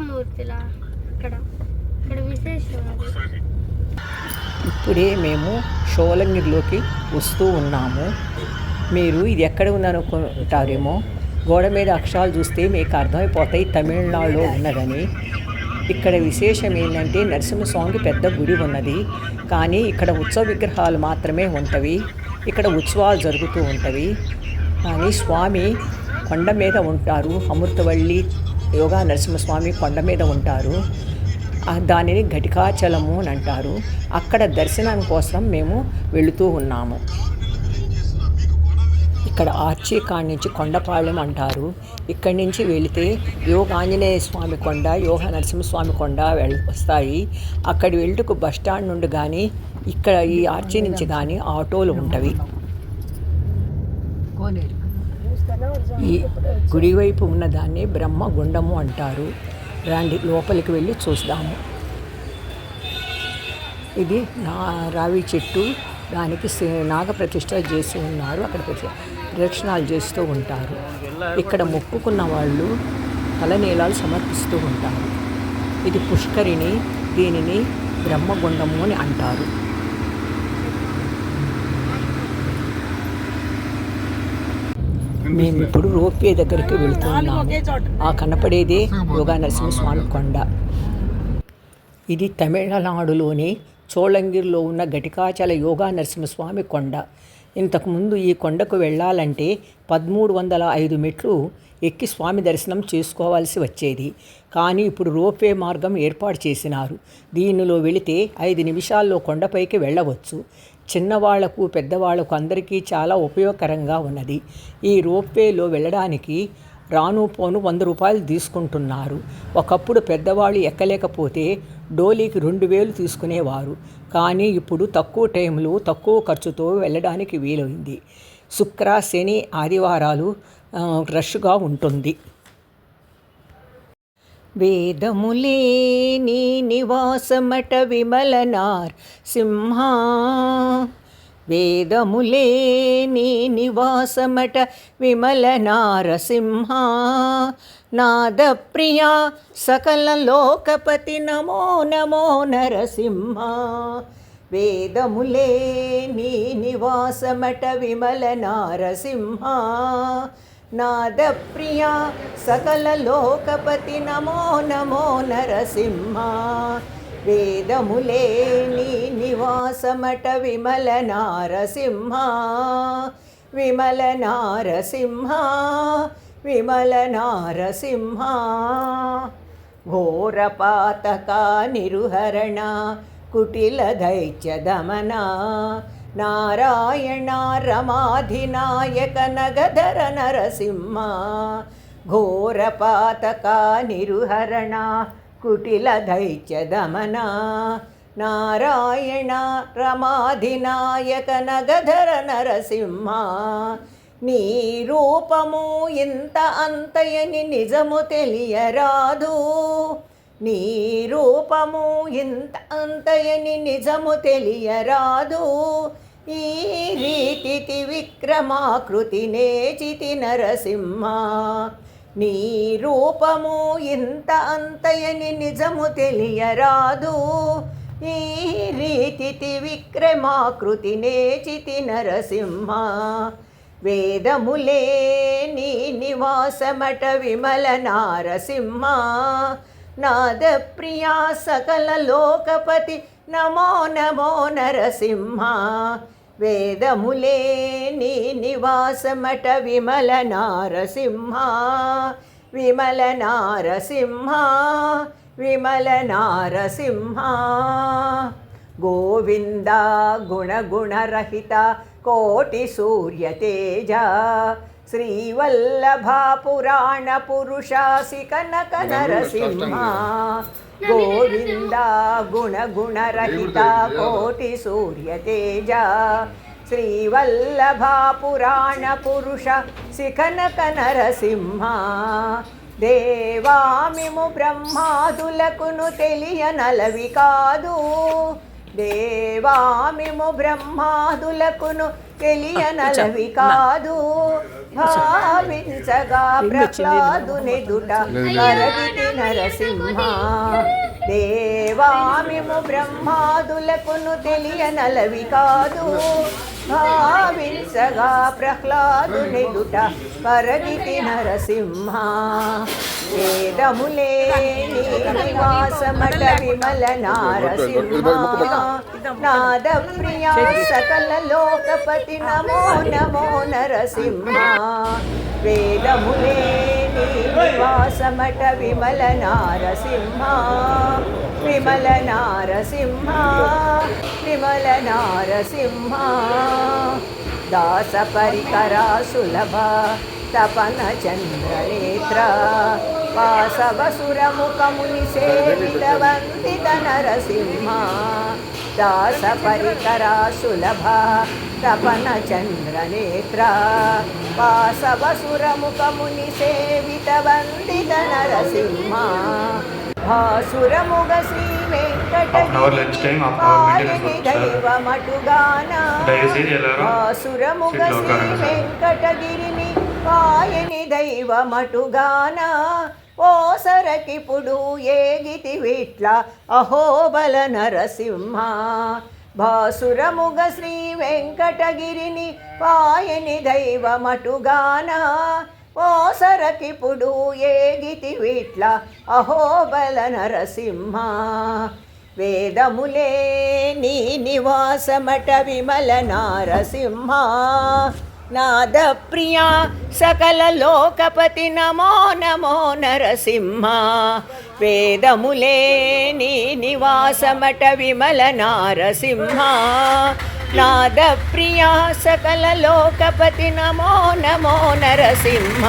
నరసింహమూర్తిలా ఇక్కడ ఇక్కడ విశేషం అది. ఇప్పుడే మేము షోలంగిరిలోకి వస్తూ ఉన్నాము. మీరు ఇది ఎక్కడ ఉందనుకుంటారేమో, గోడ మీద అక్షరాలు చూస్తే మీకు అర్థమైపోతాయి తమిళనాడులో ఉన్నదని. ఇక్కడ విశేషం ఏంటంటే నరసింహస్వామికి పెద్ద గుడి ఉన్నది, కానీ ఇక్కడ ఉత్సవ విగ్రహాలు మాత్రమే ఉంటవి. ఇక్కడ ఉత్సవాలు జరుగుతూ ఉంటవి, కానీ స్వామి కొండ మీద ఉంటారు. అమృతవల్లి యోగా నరసింహస్వామి కొండ మీద ఉంటారు. దానిని ఘటికాచలము అని అంటారు. అక్కడ దర్శనం కోసం మేము వెళుతూ ఉన్నాము. ఇక్కడ ఆర్చి కాడి నుంచి కొండపాళెం అంటారు. ఇక్కడి నుంచి వెళితే యోగ ఆంజనేయ స్వామి కొండ, యోగ నరసింహస్వామి కొండ వస్తాయి. అక్కడి వెళ్ళుటకు బస్టాండ్ నుండి కానీ ఇక్కడ ఈ ఆర్చి నుంచి కానీ ఆటోలు ఉంటవి. ఈ గుడివైపు ఉన్నదాన్ని బ్రహ్మగుండము అంటారు. రండి లోపలికి వెళ్ళి చూద్దాము. ఇది రావి చెట్టు, దానికి నాగప్రతిష్ఠ చేసి ఉన్నారు. అక్కడ ప్రదక్షిణాలు చేస్తూ ఉంటారు. ఇక్కడ మొక్కుకున్న వాళ్ళు తలనీలాలు సమర్పిస్తూ ఉంటారు. ఇది పుష్కరిణి, దీనిని బ్రహ్మగుండము అని అంటారు. మేము ఇప్పుడు రోప్వే దగ్గరికి వెళుతున్నాము. ఆ కనపడేదే యోగా నరసింహస్వామి కొండ. ఇది తమిళనాడులోని చోళంగిరిలో ఉన్న ఘటికాచల యోగా నరసింహస్వామి కొండ. ఇంతకుముందు ఈ కొండకు వెళ్ళాలంటే 1305 మెట్లు ఎక్కి స్వామి దర్శనం చేసుకోవాల్సి వచ్చేది. కానీ ఇప్పుడు రోప్వే మార్గం ఏర్పాటు చేసినారు. దీనిలో వెళితే 5 నిమిషాల్లో కొండపైకి వెళ్ళవచ్చు. చిన్నవాళ్లకు పెద్దవాళ్లకు అందరికీ చాలా ఉపయోగకరంగా ఉన్నది. ఈ రోప్వేలో వెళ్ళడానికి రాను పోను 100 రూపాయలు తీసుకుంటున్నారు. ఒకప్పుడు పెద్దవాళ్ళు ఎక్కలేకపోతే డోలీకి 2000 తీసుకునేవారు. కానీ ఇప్పుడు తక్కువ టైంలో తక్కువ ఖర్చుతో వెళ్ళడానికి వీలైంది. శుక్ర, శని, ఆదివారాలు రష్గా ఉంటుంది. వేదములే నీ నివాసమట విమలనార్ సింహ, వేదములే నీ నివాసమట విమలనారసింహ, నాదప్రియా సకల లోకపతి నమో నమో నరసింహ. వేదములే నీ నివాసమట విమలనారసింహ, నాదప్రియా సకల లోకపతి నమో నమో నరసింహ. వేదములే నీ నివాసమట విమల నారసింహ, విమల నారసింహ, విమల నారసింహ. ఘోరపాతక నిరుహరణ కుటిల దైత్య దమన, నారాయణ రమాధినాయక నగధర నరసింహ. ఘోరపాతక నిరుహరణ కుటిల దైత్య దమన, నారాయణ రమాధినాయక నగధర నరసింహ. నీ రూపము ఇంత అంతయని నిజము తెలియరాదు, నీ రూపము ఇంత అంతయని నిజము తెలియరాదు. ఈ రీతి విక్రమాకృతి నేచితి నరసింహ, నీ రూపము ఇంత అంతయని నిజము తెలియరాదు. ఈ రీతి విక్రమాకృతి నేచితి నరసింహ. వేదములే నీ నివాసమట విమల నారసింహ, నాదప్రియా సకల లోకపతి నమో నమో నరసింహ. వేదములే నీ నివాసమట విమల నారసింహ, విమల నారసింహ, విమల నారసింహ. గోవింద గుణగుణరహిత కోటి సూర్య తేజ, శ్రీవల్లభ పురాణ పురుషాసి కనక నరసింహ. గోవింద గుణగుణరహిత కోటి సూర్య తేజ, శ్రీవల్లభ పురాణ పురుష శిఖనక నరసింహ. దేవామిము బ్రహ్మాదులకును తెలియనలవి కాదు, దేవామిము బ్రహ్మాదులకును తెలియనలవి కాదు. భావించగా ప్రహ్లాదునెదుట కరగితి నరసింహ. దేవామిము బ్రహ్మాదులకును తెలియనలవి కాదు, భావించగా ప్రహ్లాదునెదుట కరగితి నరసింహ. వేదములే నివాసమట విమల నారసింహ. నాద ప్రియా సకల లోకపతి నమో నమో నరసింహ. వేదములే నివాసమట విమల నారసింహ. విమల నారసింహ, విమల నారసింహ. దాస పరికరా సులభ తపన చంద్రనేత్ర. వాసవసురముఖముని సేవిత వందిత నరసింహ. దాస పరికరా సులభ తపన చంద్రనేత్ర. వాసవసురముఖముని సేవిత వందిత నరసింహ. భాసురముగ శ్రీ వెంకటగిరి దైవమటుగాన. భాసురముగ శ్రీ వెంకటగిరిని పాయని దైవమటుగాన. ఓ సరకిపుడు ఏగితి విట్ల అహోబల నరసింహ. భాసురముగ శ్రీ వెంకటగిరిని పాయని దైవమటుగాన. ఓ సరకిపుడు ఏగితి విట్ల అహోబల నరసింహ. వేదములే నీ నివాసమట విమల నారసింహ. నాద ప్రియా సకల లోకపతి నమో నమో నరసింహ. వేదములే నీ నివాసమట విమల నారసింహ. నాద ప్రియా సకల లోకపతి నమో నమో నరసింహ.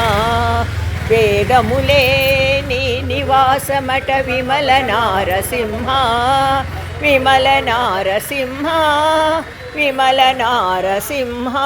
వేదములే నీ నివాసమట విమల నారసింహ. విమల నారసింహ, విమల నారసింహ.